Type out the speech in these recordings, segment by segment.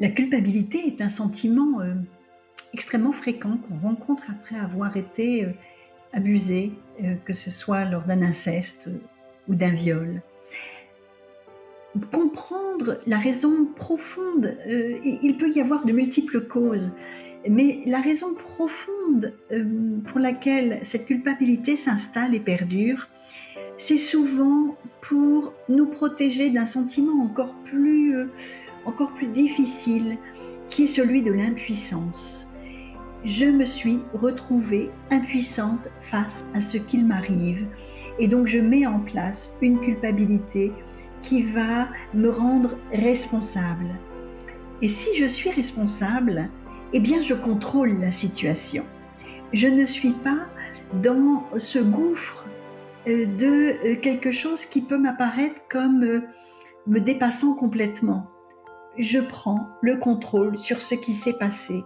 La culpabilité est un sentiment, extrêmement fréquent qu'on rencontre après avoir été, abusé, que ce soit lors d'un inceste, ou d'un viol. Comprendre la raison profonde, il peut y avoir de multiples causes, mais la raison profonde, pour laquelle cette culpabilité s'installe et perdure, c'est souvent pour nous protéger d'un sentiment encore plus difficile, qui est celui de l'impuissance. Je me suis retrouvée impuissante face à ce qu'il m'arrive et donc je mets en place une culpabilité qui va me rendre responsable. Et si je suis responsable, eh bien je contrôle la situation. Je ne suis pas dans ce gouffre de quelque chose qui peut m'apparaître comme me dépassant complètement. Je prends le contrôle sur ce qui s'est passé.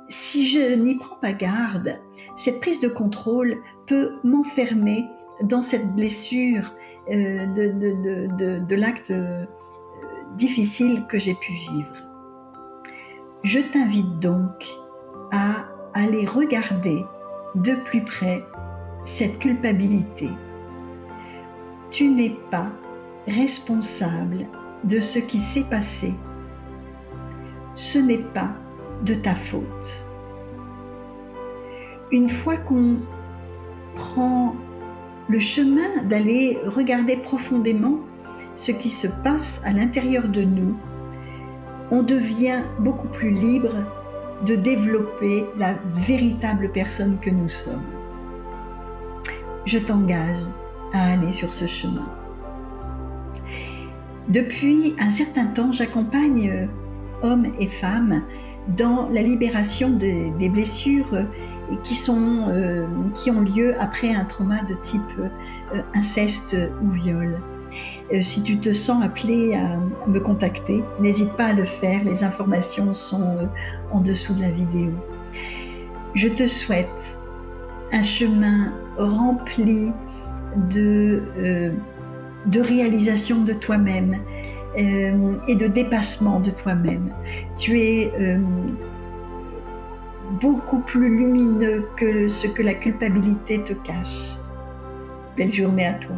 Si je n'y prends pas garde, cette prise de contrôle peut m'enfermer dans cette blessure de l'acte difficile que j'ai pu vivre. Je t'invite donc à aller regarder de plus près cette culpabilité. Tu n'es pas responsable de ce qui s'est passé. Ce n'est pas de ta faute. Une fois qu'on prend le chemin d'aller regarder profondément ce qui se passe à l'intérieur de nous, on devient beaucoup plus libre de développer la véritable personne que nous sommes. Je t'engage à aller sur ce chemin. Depuis un certain temps, j'accompagne hommes et femmes dans la libération des blessures qui ont lieu après un trauma de type inceste ou viol. Si tu te sens appelé à me contacter, n'hésite pas à le faire, les informations sont en dessous de la vidéo. Je te souhaite un chemin rempli de réalisation de toi-même et de dépassement de toi-même. Tu es beaucoup plus lumineux que ce que la culpabilité te cache. Belle journée à toi.